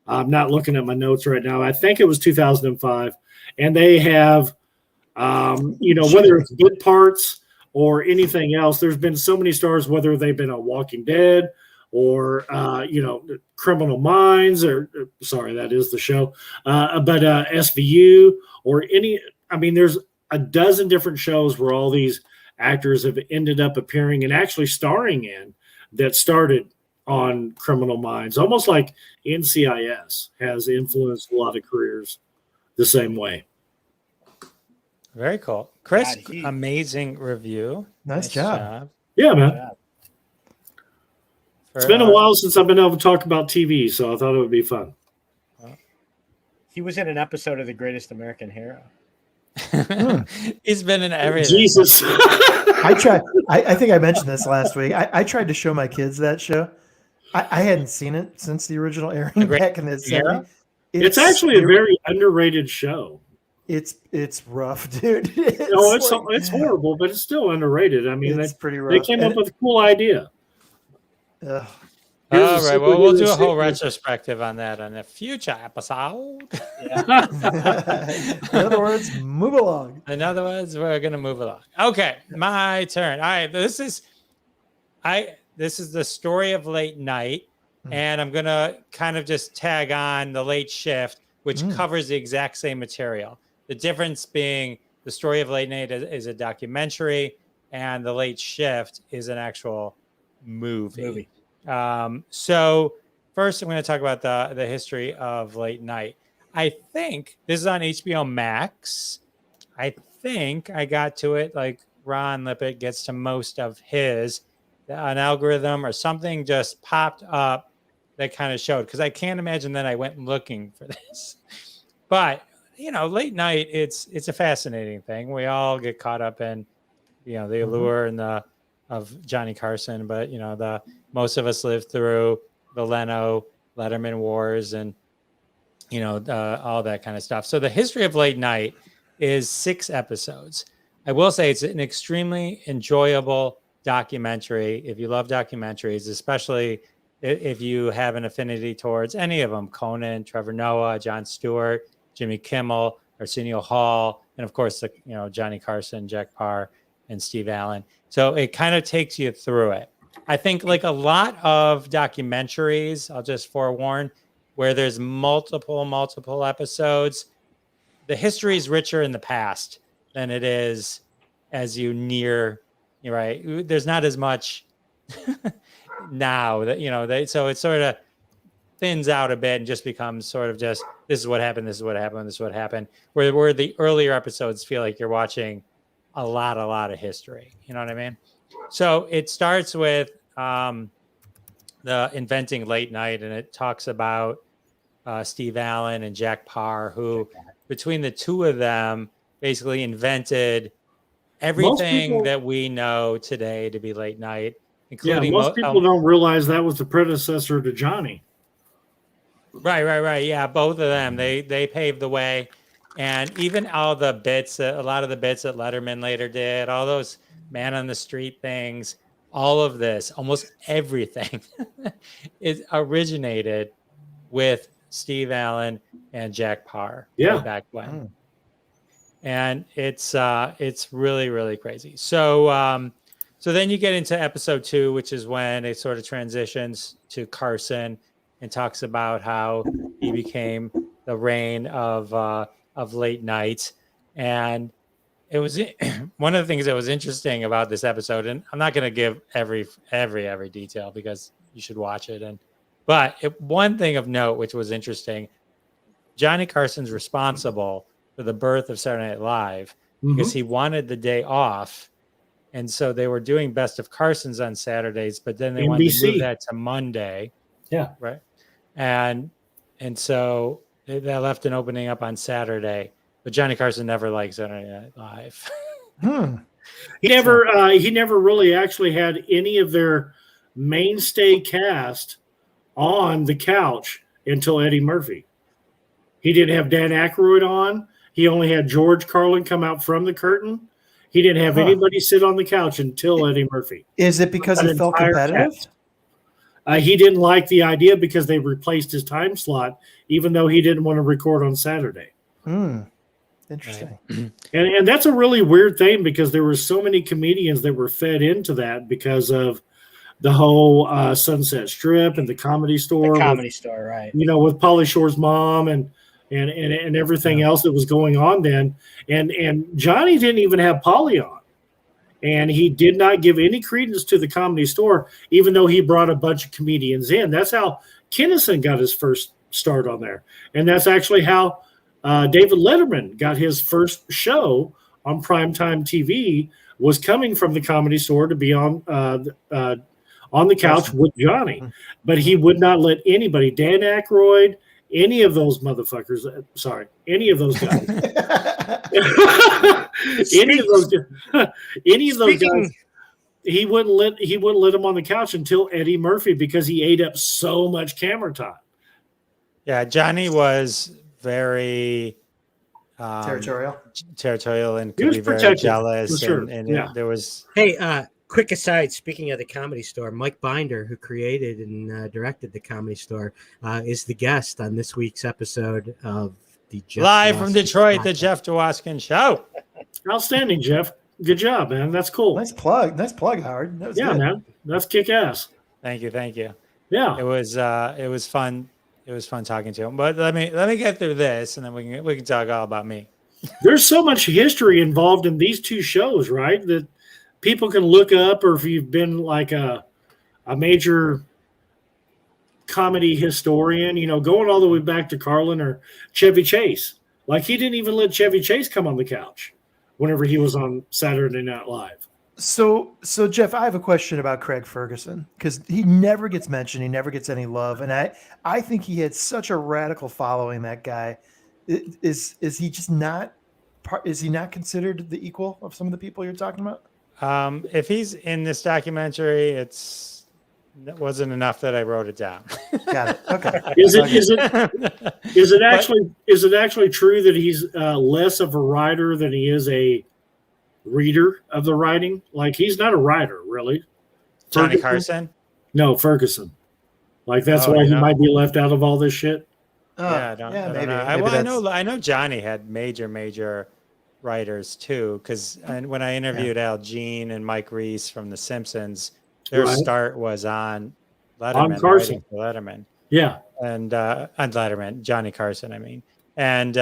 Speaker 3: I'm not looking at my notes right now. I think it was 2005. And they have, whether it's bit parts or anything else, there's been so many stars, whether they've been on Walking Dead or, Criminal Minds, that is the show, but SVU or there's a dozen different shows where all these actors have ended up appearing and actually starring in that started on Criminal Minds, almost like NCIS has influenced a lot of careers the same way.
Speaker 1: Very cool. Chris,
Speaker 2: God,
Speaker 1: amazing review.
Speaker 4: Nice job.
Speaker 3: Yeah, man.
Speaker 2: Yeah.
Speaker 3: It's been a while since I've been able to talk about TV, so I thought it would be fun.
Speaker 2: He was in an episode of The Greatest American Hero.
Speaker 1: He's been in everything.
Speaker 3: Jesus.
Speaker 4: I tried. I think I mentioned this last week. I tried to show my kids that show. I hadn't seen it since the original airing back in the 70s.
Speaker 3: It's actually a very underrated show.
Speaker 4: It's rough, dude.
Speaker 3: It's horrible, but it's still underrated. I mean,
Speaker 4: it's pretty rough.
Speaker 3: They came up with a cool idea.
Speaker 1: All right. Well, we'll do a whole retrospective on that on a future episode.
Speaker 2: Yeah.
Speaker 4: In other words, move along.
Speaker 1: In other words, we're gonna move along. Okay, my turn. All right. This is the story of late night, and I'm gonna kind of just tag on the late shift, which covers the exact same material. The difference being the story of late night is a documentary, and the late shift is an actual movie. So first I'm going to talk about the history of late night. I think this is on HBO Max. I think I got to it like Ron Lippert gets to most of his. An algorithm or something just popped up that kind of showed, because I can't imagine that I went looking for this. But late night, it's a fascinating thing. We all get caught up in the allure and of Johnny Carson, but most of us lived through the Letterman wars and all that kind of stuff. So the history of late night is 6 episodes. I will say it's an extremely enjoyable documentary. If you love documentaries, especially if you have an affinity towards any of them, Conan, Trevor Noah, Jon Stewart, Jimmy Kimmel, Arsenio Hall, and of course, Johnny Carson, Jack Parr, and Steve Allen. So it kind of takes you through it. I think like a lot of documentaries, I'll just forewarn, where there's multiple episodes, the history is richer in the past than it is as you near, right? There's not as much now that, so it sort of thins out a bit and just becomes sort of just, this is what happened, this is what happened, this is what happened. Where the earlier episodes feel like you're watching a lot of history. You know what I mean? So it starts with the inventing late night, and it talks about Steve Allen and Jack Parr, who between the two of them basically invented everything that we know today to be late night, including
Speaker 3: most people don't realize that was the predecessor to Johnny.
Speaker 1: Right. Yeah, both of them. They paved the way. And even all the bits, a lot of the bits that Letterman later did, all those man on the street things, all of this, almost everything is originated with Steve Allen and Jack Parr back when. And it's really, really crazy. So then you get into episode 2, which is when it sort of transitions to Carson and talks about how he became the reign of late night. And it was one of the things that was interesting about this episode, and I'm not going to give every detail because you should watch it. But one thing of note, which was interesting, Johnny Carson's responsible for the birth of Saturday Night Live because he wanted the day off. And so they were doing Best of Carson's on Saturdays, but then they wanted to move that to Monday. Yeah. Right. And so that left an opening up on Saturday, but Johnny Carson never liked Saturday Night Live.
Speaker 3: He never really actually had any of their mainstay cast on the couch until Eddie Murphy. He didn't have Dan Aykroyd on. He only had George Carlin come out from the curtain. He didn't have anybody sit on the couch until Eddie Murphy.
Speaker 4: Is it because he felt competitive?
Speaker 3: He didn't like the idea because they replaced his time slot, even though he didn't want to record on Saturday.
Speaker 4: Interesting.
Speaker 3: Right. And that's a really weird thing because there were so many comedians that were fed into that because of the whole Sunset Strip and the Comedy Store.
Speaker 2: The Comedy Store, right.
Speaker 3: With Pauly Shore's mom and everything else that was going on then. And Johnny didn't even have Pauly on. And he did not give any credence to the Comedy Store, even though he brought a bunch of comedians in. That's how Kinnison got his first start on there. And that's actually how David Letterman got his first show on primetime TV, was coming from the Comedy Store to be on the couch with Johnny. But he would not let anybody, Dan Aykroyd, any of those motherfuckers, any of those guys, any of those guys, he wouldn't let them on the couch until Eddie Murphy, because he ate up so much camera time.
Speaker 1: Yeah, Johnny was very territorial and could be very jealous.
Speaker 3: Sure.
Speaker 1: There was.
Speaker 5: Hey, quick aside, speaking of the Comedy Store, Mike Binder, who created and directed the Comedy Store, is the guest on this week's episode of the Jeff
Speaker 1: Live
Speaker 5: Dwoskin
Speaker 1: from Detroit,
Speaker 5: podcast.
Speaker 1: the Jeff Dwoskin Show.
Speaker 3: Outstanding, Jeff. Good job, man. That's cool.
Speaker 4: Nice plug, Howard. That was good.
Speaker 3: Man. That's kick ass.
Speaker 1: Thank you.
Speaker 3: Yeah.
Speaker 1: It was fun. It was fun talking to him. But let me get through this, and then we can talk all about me.
Speaker 3: There's so much history involved in these two shows, right? That people can look up, or if you've been like a major comedy historian, going all the way back to Carlin or Chevy Chase. Like, he didn't even let Chevy Chase come on the couch whenever he was on Saturday Night Live.
Speaker 4: So Jeff, I have a question about Craig Ferguson, because he never gets mentioned. He never gets any love. And I think he had such a radical following, that guy. Is he just not is he not considered the equal of some of the people you're talking about?
Speaker 1: If he's in this documentary, it wasn't enough that I wrote it down.
Speaker 4: Got it. Okay.
Speaker 3: Is it actually true that he's less of a writer than he is a reader of the writing? Like, he's not a writer, really.
Speaker 1: Johnny Carson?
Speaker 3: No, Ferguson. Like, that's why he might be left out of all this shit.
Speaker 1: I don't know. I know Johnny had major writers too, because when I interviewed Al Jean and Mike Reese from The Simpsons, their start was on Letterman,
Speaker 3: on Carson.
Speaker 1: For Letterman.
Speaker 3: Yeah,
Speaker 1: and on Letterman, Johnny Carson, I mean, and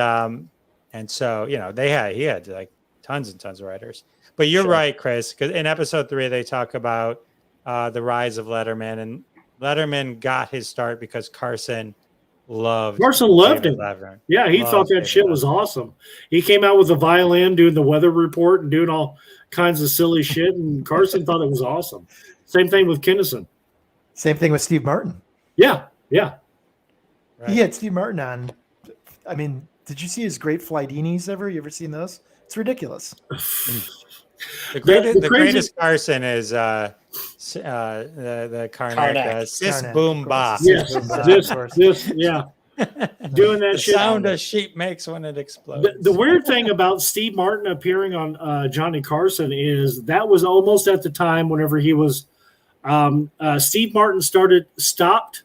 Speaker 1: so he had like tons and tons of writers. But you're right, Chris, because in episode 3 they talk about the rise of Letterman, and Letterman got his start because Carson loved him.
Speaker 3: Letterman. Yeah, he thought that shit was awesome. He came out with a violin doing the weather report and doing all kinds of silly shit, and Carson thought it was awesome. Same thing with Kinnison.
Speaker 4: Same thing with Steve Martin.
Speaker 3: Yeah.
Speaker 1: Right.
Speaker 4: He had Steve Martin on. I mean, did you see his great Flydinis ever? You ever seen those? It's ridiculous.
Speaker 1: The greatest Carson is the Karnak, Sis Boom Ba.
Speaker 3: Yes, yeah. Doing that shit.
Speaker 1: Sound a sheep makes when it explodes.
Speaker 3: The weird thing about Steve Martin appearing on Johnny Carson is that was almost at the time whenever he was Steve Martin stopped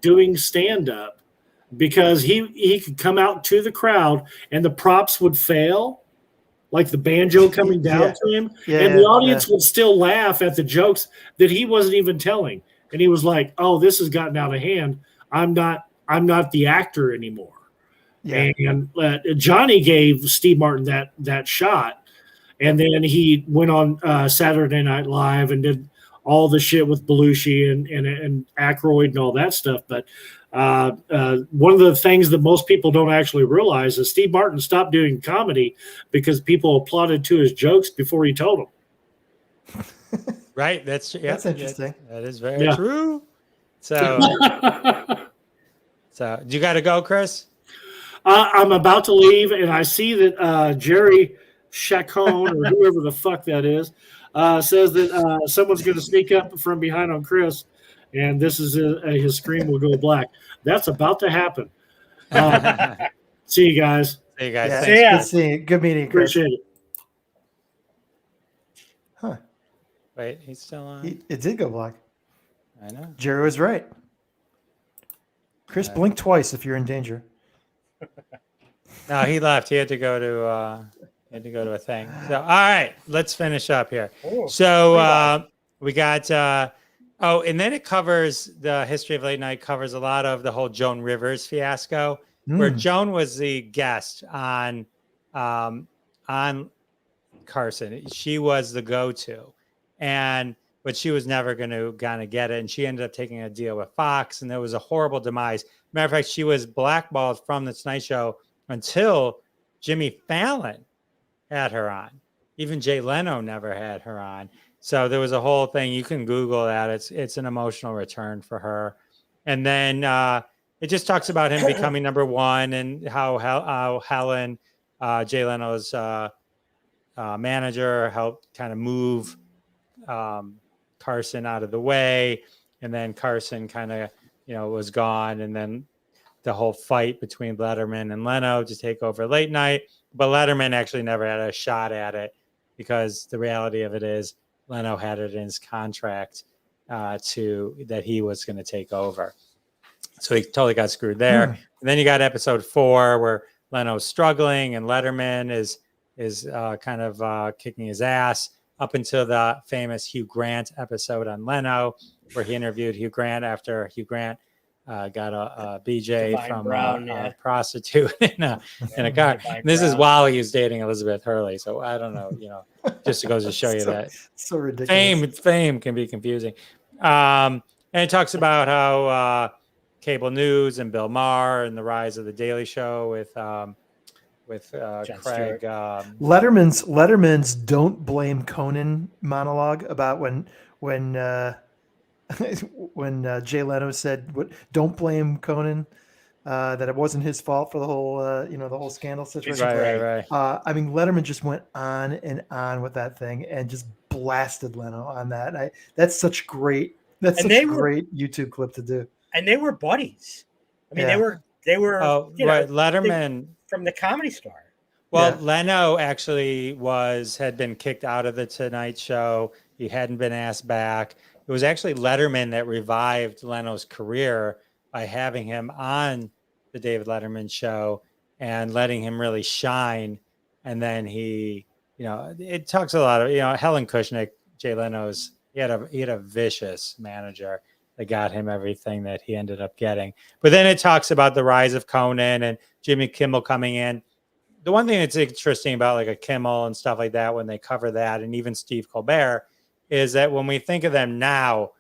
Speaker 3: doing stand-up because he could come out to the crowd and the props would fail, like the banjo coming down to him, and the audience would still laugh at the jokes that he wasn't even telling. And he was like, "Oh, this has gotten out of hand. I'm not the actor anymore." Yeah. And Johnny gave Steve Martin that shot, and then he went on Saturday Night Live and did all the shit with Belushi and Aykroyd and all that stuff. But one of the things that most people don't actually realize is Steve Martin stopped doing comedy because people applauded to his jokes before he told them.
Speaker 1: Right. That's
Speaker 4: interesting.
Speaker 1: That is very true. So, you got to go, Chris?
Speaker 3: I'm about to leave, and I see that Jerry Chacon, or whoever the fuck that is, says that someone's going to sneak up from behind on Chris, and this is his screen will go black. That's about to happen. See you guys.
Speaker 1: See you guys.
Speaker 4: Yeah,
Speaker 1: Thanks.
Speaker 4: good seeing you. Good meeting you, Chris.
Speaker 3: Appreciate it.
Speaker 4: Huh.
Speaker 1: Wait, he's still on?
Speaker 4: It did go black.
Speaker 1: I know.
Speaker 4: Jerry was right. Chris, blink twice if you're in danger.
Speaker 1: No, he left. He had to go to a thing. So, all right, let's finish up here. So we got and then it covers the history of late night, covers a lot of the whole Joan Rivers fiasco, where Joan was the guest on Carson. She was the go-to, but she was never going to kind of get it, and she ended up taking a deal with Fox, and there was a horrible demise. Matter of fact, she was blackballed from the Tonight Show until Jimmy Fallon had her on. Even Jay Leno never had her on. So there was a whole thing. You can Google that. It's an emotional return for her. And then it just talks about him becoming number one and how Helen, Jay Leno's manager, helped kind of move Carson out of the way. And then Carson kind of, was gone. And then the whole fight between Letterman and Leno to take over late night. But Letterman actually never had a shot at it because the reality of it is Leno had it in his contract that he was going to take over. So he totally got screwed there. And then you got episode 4 where Leno's struggling and Letterman is kind of kicking his ass up until the famous Hugh Grant episode on Leno, where he interviewed Hugh Grant after Hugh Grant got a BJ
Speaker 2: Divine
Speaker 1: from
Speaker 2: Brown,
Speaker 1: a prostitute in a car. And this is while he was dating Elizabeth Hurley. So I don't know, just to go to show you that
Speaker 4: so ridiculous.
Speaker 1: Fame can be confusing. And it talks about how cable news and Bill Maher and the rise of the Daily Show with Craig.
Speaker 4: Letterman's "Don't Blame Conan" monologue about when Jay Leno said, "Don't blame Conan," that it wasn't his fault for the whole the whole scandal situation.
Speaker 1: Right.
Speaker 4: I mean, Letterman just went on and on with that thing and just blasted Leno on that. That's such a great YouTube clip to do.
Speaker 2: And they were buddies. I mean, they were.
Speaker 1: Right. Letterman
Speaker 2: from the Comedy Store.
Speaker 1: Well, Leno actually had been kicked out of the Tonight Show. He hadn't been asked back. It was actually Letterman that revived Leno's career by having him on the David Letterman Show and letting him really shine. And then he, it talks a lot of, Helen Kushnick, Jay Leno's, he had a vicious manager that got him everything that he ended up getting. But then it talks about the rise of Conan and Jimmy Kimmel coming in. The one thing that's interesting about like a Kimmel and stuff like that, when they cover that, and even Steve Colbert, is that when we think of them now,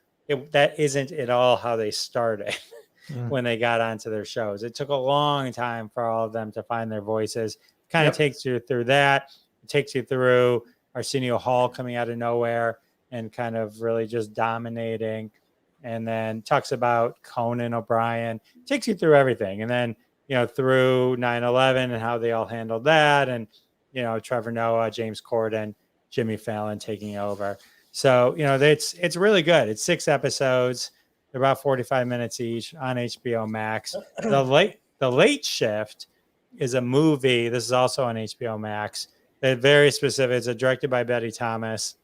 Speaker 1: that isn't at all how they started when they got onto their shows. It took a long time for all of them to find their voices. Kind of takes you through that. It takes you through Arsenio Hall coming out of nowhere and kind of really just dominating. And then talks about Conan O'Brien, takes you through everything. And then, through 9/11 and how they all handled that. And, Trevor Noah, James Corden, Jimmy Fallon taking over. So, it's really good. It's 6 episodes. They're about 45 minutes each on HBO Max. The Late Shift is a movie. This is also on HBO Max. That very specific. It's directed by Betty Thomas.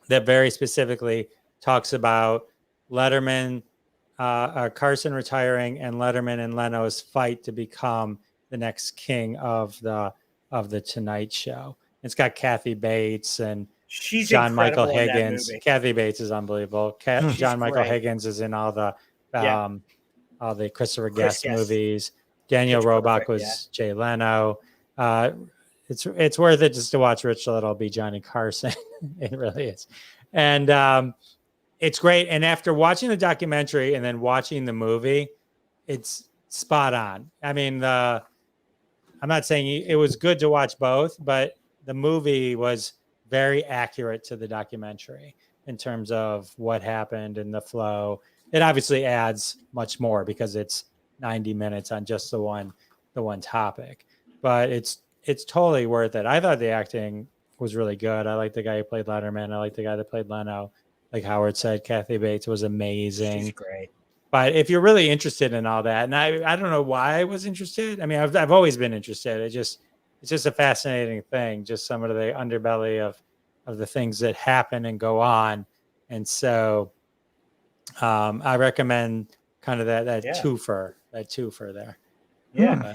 Speaker 1: That very specifically talks about Letterman, Carson retiring, and Letterman and Leno's fight to become the next king of the Tonight Show. It's got Kathy Bates and John Michael Higgins. Kathy Bates is unbelievable. John Michael Higgins is in all the Christopher Guest movies. Daniel Roebuck was Jay Leno. It's worth it just to watch Rich Little be Johnny Carson. It really is. And it's great. And after watching the documentary and then watching the movie, it's spot on. I mean, I'm not saying it was good to watch both, but the movie was very accurate to the documentary in terms of what happened and the flow. It obviously adds much more because it's 90 minutes on just the one topic, but it's totally worth it. I thought the acting was really good. I like the guy who played Letterman. I like the guy that played Leno. Like Howard said, Kathy Bates was amazing.
Speaker 2: She's great.
Speaker 1: But if you're really interested in all that, and I don't know why I was interested. I mean, I've always been interested. It's just a fascinating thing. Just some of the underbelly of the things that happen and go on. And so I recommend kind of that twofer there.
Speaker 2: Yeah.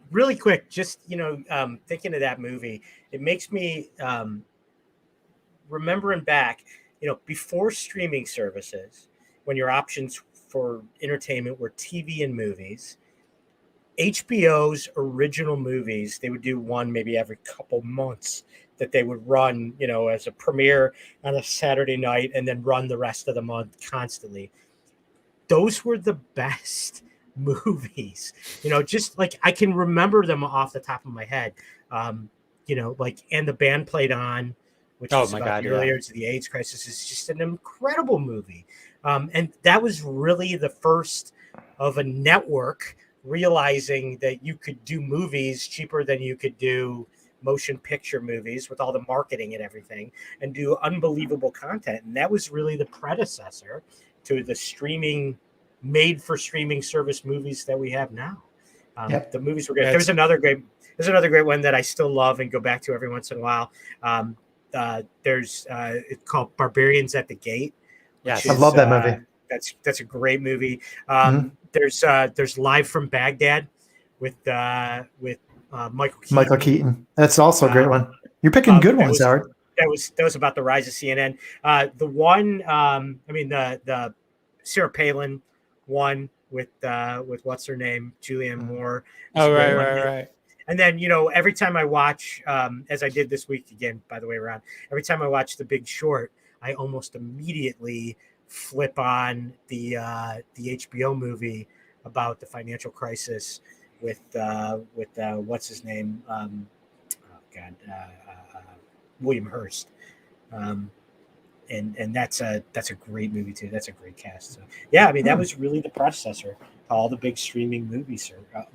Speaker 2: Really quick, just, thinking of that movie, it makes me remembering back, before streaming services, when your options for entertainment were TV and movies, HBO's original movies, they would do one maybe every couple months.
Speaker 5: that they would run, as a premiere on a Saturday night and then run the rest of the month constantly. Those were the best movies, just like I can remember them off the top of my head. And the band played on, which was about the early years of the AIDS crisis, is just an incredible movie. And that was really the first of a network realizing that you could do movies cheaper than you could do motion picture movies with all the marketing and everything, and do unbelievable content. And that was really the predecessor to the made for streaming service movies that we have now. The movies were great. There's another great one that I still love and go back to every once in a while. It's called Barbarians at the Gate.
Speaker 4: Yes, I love that movie.
Speaker 5: That's a great movie. There's Live from Baghdad with Michael Keaton.
Speaker 4: Michael Keaton. That's also a great one. You're picking good ones, Howard.
Speaker 5: That was about the rise of CNN. The one, the Sarah Palin one with what's her name, Julianne Moore.
Speaker 1: Oh, right.
Speaker 5: And then, every time I watch, as I did this week again, by the way, Ron, every time I watch The Big Short, I almost immediately flip on the HBO movie about the financial crisis with what's his name? William Hurst. And that's a great movie too. That's a great cast. So yeah, that was really the predecessor to all the big streaming movies or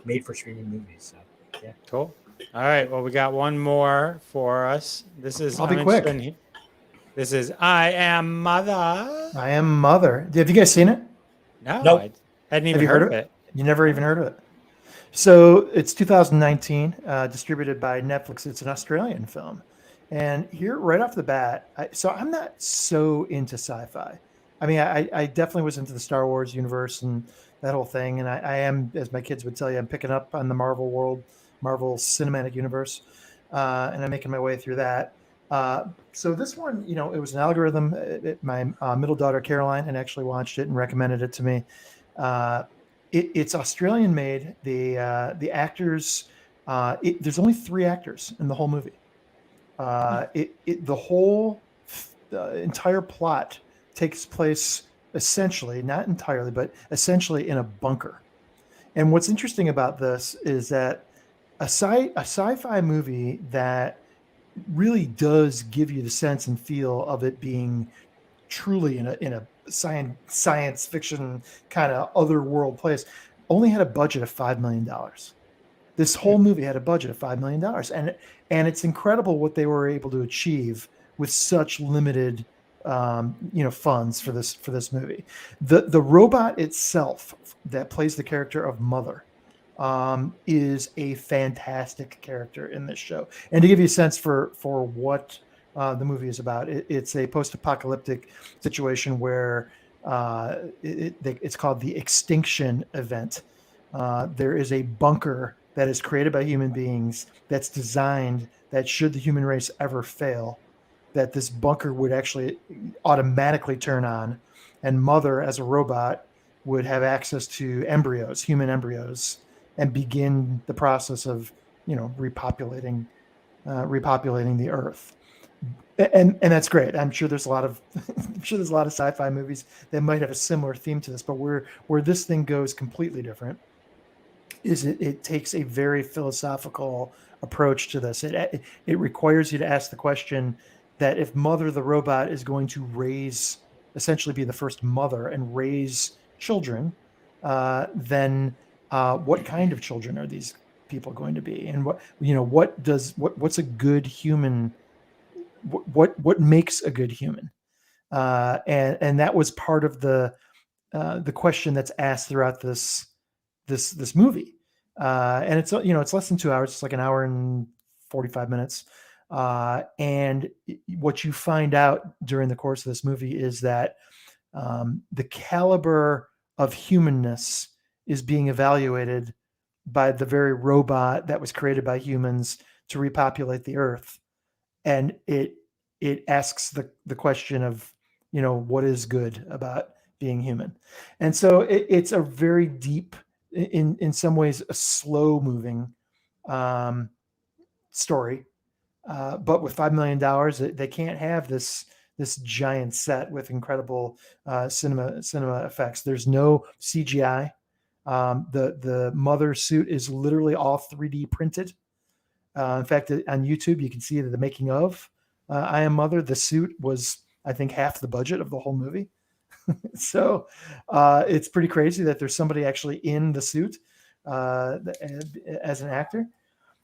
Speaker 5: made for streaming movies. So yeah,
Speaker 1: cool. All right, well, we got one more for us. This is
Speaker 4: I'll be quick.
Speaker 1: This is I Am Mother.
Speaker 4: I Am Mother. Have you guys seen it?
Speaker 1: No,
Speaker 5: nope.
Speaker 1: I hadn't even heard of it.
Speaker 4: You never even heard of it. So it's 2019, distributed by Netflix. It's an Australian film. And here, right off the bat, I'm not so into sci-fi. I definitely was into the Star Wars universe and that whole thing. And I am, as my kids would tell you, I'm picking up on the Marvel world, Marvel Cinematic Universe. And I'm making my way through that. So this one, it was an algorithm. My middle daughter, Caroline, had actually watched it and recommended it to me. It's Australian made. The actors, there's only 3 actors in the whole movie. The whole entire plot takes place essentially, not entirely, but essentially in a bunker. And what's interesting about this is that a sci-fi movie that really does give you the sense and feel of it being truly in a science fiction kind of other world place only had a budget of $5 million. This whole movie had a budget of $5 million, and it's incredible what they were able to achieve with such limited funds for this movie. The robot itself that plays the character of Mother is a fantastic character in this show. And to give you a sense for what the movie is about, it's a post-apocalyptic situation where it's called the Extinction Event. There is a bunker that is created by human beings that's designed that should the human race ever fail, that this bunker would actually automatically turn on, and Mother as a robot would have access to embryos, human embryos, and begin the process of, repopulating the Earth. And that's great. I'm sure there's a lot of sci-fi movies that might have a similar theme to this, but where this thing goes completely different is it takes a very philosophical approach to this. It requires you to ask the question that if Mother the robot is going to essentially be the first mother and raise children, then what kind of children are these people going to be? And what's a good human? What makes a good human? And that was part of the question that's asked throughout this movie. And it's less than 2 hours. It's like an hour and 45 minutes. And what you find out during the course of this movie is that the caliber of humanness is being evaluated by the very robot that was created by humans to repopulate the Earth. And it asks the question of, what is good about being human? And so it's a very deep, in some ways, a slow moving story. But with $5 million, they can't have this giant set with incredible cinema effects. There's no CGI. The mother suit is literally all 3D printed. In fact, on YouTube, you can see the making of I Am Mother. The suit was, I think, half the budget of the whole movie. So it's pretty crazy that there's somebody actually in the suit as an actor.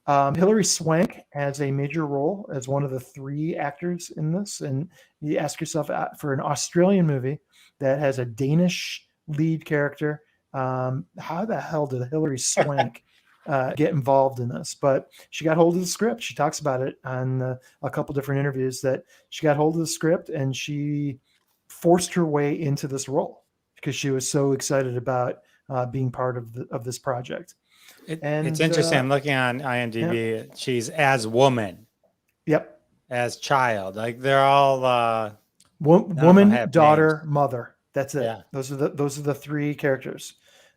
Speaker 4: Hilary Swank has a major role as one of the 3 actors in this. And you ask yourself, for an Australian movie that has a Danish lead character, how the hell did Hilary Swank get involved in this? But she got hold of the script. She talks about it on a couple different interviews, that she got hold of the script and she forced her way into this role because she was so excited about being part of this project.
Speaker 1: It's interesting. I'm looking on IMDb. Yeah. She's as woman.
Speaker 4: Yep.
Speaker 1: As child. Like they're all
Speaker 4: woman, daughter, names. Mother. That's it.
Speaker 1: Yeah.
Speaker 4: Those are the 3 characters.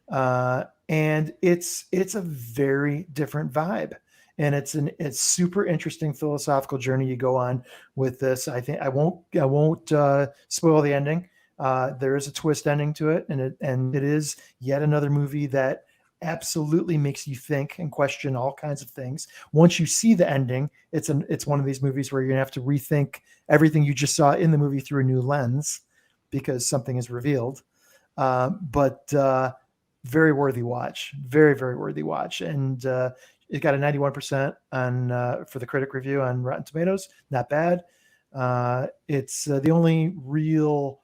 Speaker 4: And it's a very different vibe. And it's super interesting philosophical journey you go on with this. I think I won't spoil the ending. There is a twist ending to it, and it is yet another movie that absolutely makes you think and question all kinds of things. Once you see the ending, it's one of these movies where you're gonna have to rethink everything you just saw in the movie through a new lens because something is revealed. But very worthy watch, very, very worthy watch. And it got a 91% on for the critic review on Rotten Tomatoes. Not bad. It's the only real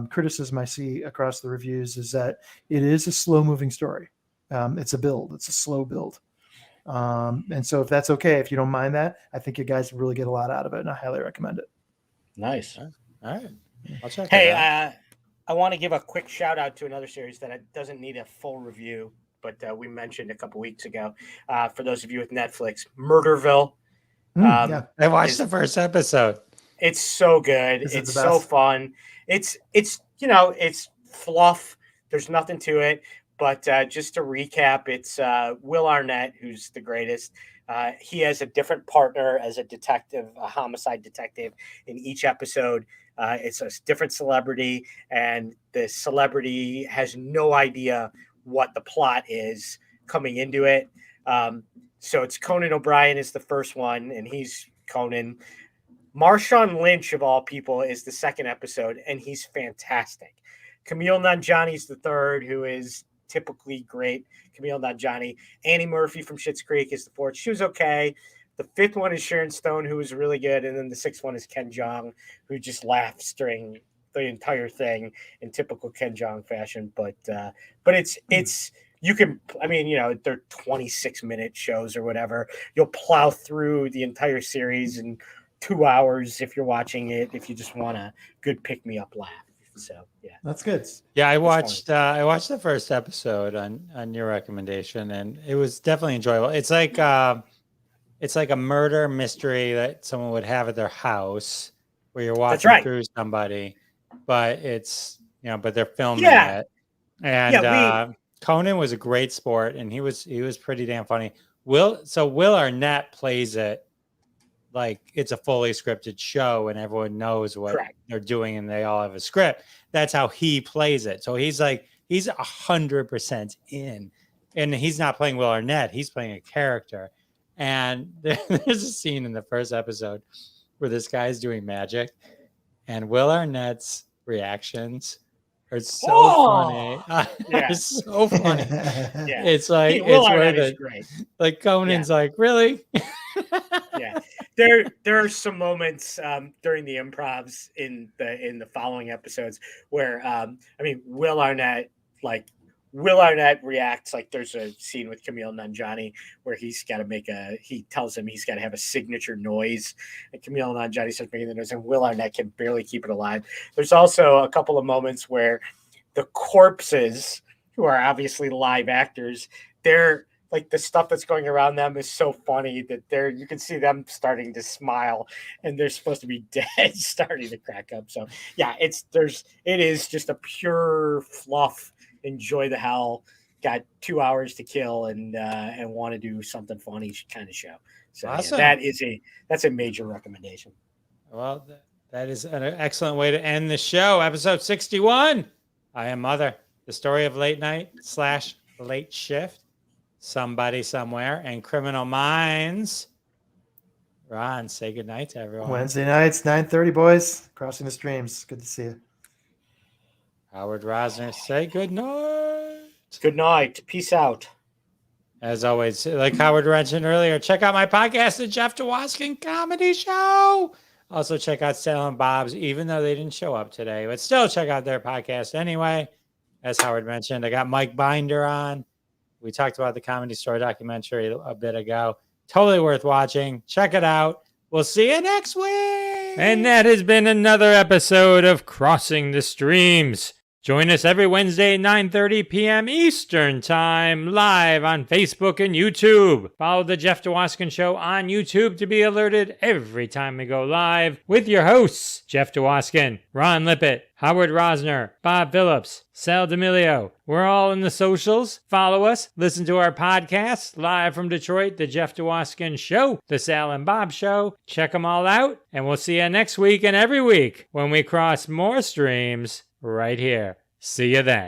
Speaker 4: criticism I see across the reviews is that it is a slow moving story. It's a build. It's a slow build. And so if that's okay, if you don't mind that, I think you guys really get a lot out of it, and I highly recommend it.
Speaker 2: Nice.
Speaker 1: All right. I'll check
Speaker 2: it
Speaker 1: out.
Speaker 2: I want to give a quick shout out to another series that doesn't need a full review, but we mentioned a couple weeks ago. For those of you with Netflix, Murderville.
Speaker 1: Yeah. I watched the first episode.
Speaker 2: It's so good. It's so fun. It's fluff. There's nothing to it. But just to recap, it's Will Arnett, who's the greatest. He has a different partner as a detective, a homicide detective in each episode. It's a different celebrity, and the celebrity has no idea what the plot is coming into it. So it's Conan O'Brien is the first one, and he's Conan. Marshawn Lynch, of all people, is the second episode, and he's fantastic. Camille Nanjiani's the third, who is typically great. Camille Nanjiani. Annie Murphy from Schitt's Creek is the fourth. She was okay. The fifth one is Sharon Stone, who was really good. And then the sixth one is Ken Jeong, who just laughs during the entire thing in typical Ken Jeong fashion. But it's you can, I mean, they're 26-minute shows or whatever. You'll plow through the entire series in 2 hours if you're watching it, if you just want a good pick-me-up laugh. So yeah,
Speaker 4: that's good.
Speaker 1: Yeah, I watched the first episode on your recommendation, and it was definitely enjoyable. It's like a murder mystery that someone would have at their house, where you're watching through somebody, but it's but they're filming it. And Conan was a great sport, and he was pretty damn funny. Will Arnett plays it like it's a fully scripted show and everyone knows what they're doing and they all have a script. That's how he plays it. So he's 100% in, and he's not playing Will Arnett. He's playing a character. And there's a scene in the first episode where this guy's doing magic, and Will Arnett's reactions are so funny. It's so funny.
Speaker 2: Yeah.
Speaker 1: It's like,
Speaker 2: Will Arnett is great.
Speaker 1: Like Conan's like, really?
Speaker 2: Yeah. There are some moments during the improvs in the following episodes where Will Arnett reacts like there's a scene with Camille Nanjiani where he tells him he's got to have a signature noise, and Camille Nanjiani starts making the noise, and Will Arnett can barely keep it alive. There's also a couple of moments where the corpses, who are obviously live actors, they're like, the stuff that's going around them is so funny that you can see them starting to smile, and they're supposed to be dead, starting to crack up. So yeah, it is just a pure fluff, enjoy the hell got 2 hours to kill and want to do something funny kind of show. So
Speaker 1: Awesome.
Speaker 2: that's a major recommendation.
Speaker 1: Well, that is an excellent way to end the show. Episode 61. I Am Mother, the story of late night / late shift, somebody somewhere, and Criminal Minds. Ron, say goodnight to everyone.
Speaker 4: Wednesday nights, 9:30, boys. Crossing the Streams. Good to see you.
Speaker 1: Howard Rosner, say goodnight.
Speaker 2: Good night. Peace out.
Speaker 1: As always, like Howard mentioned earlier, check out my podcast, The Jeff Dwoskin Comedy Show. Also, check out Sal and Bob's, even though they didn't show up today. But still, check out their podcast anyway. As Howard mentioned, I got Mike Binder on. We talked about the Comedy Store documentary a bit ago. Totally worth watching. Check it out. We'll see you next week. And that has been another episode of Crossing the Streams. Join us every Wednesday at 9:30 p.m. Eastern Time, live on Facebook and YouTube. Follow The Jeff Dwoskin Show on YouTube to be alerted every time we go live with your hosts, Jeff Dwoskin, Ron Lippett, Howard Rosner, Bob Phillips, Sal D'Amelio. We're all in the socials. Follow us. Listen to our podcasts. Live from Detroit, The Jeff Dwoskin Show, The Sal and Bob Show. Check them all out. And we'll see you next week and every week when we cross more streams right here. See you then.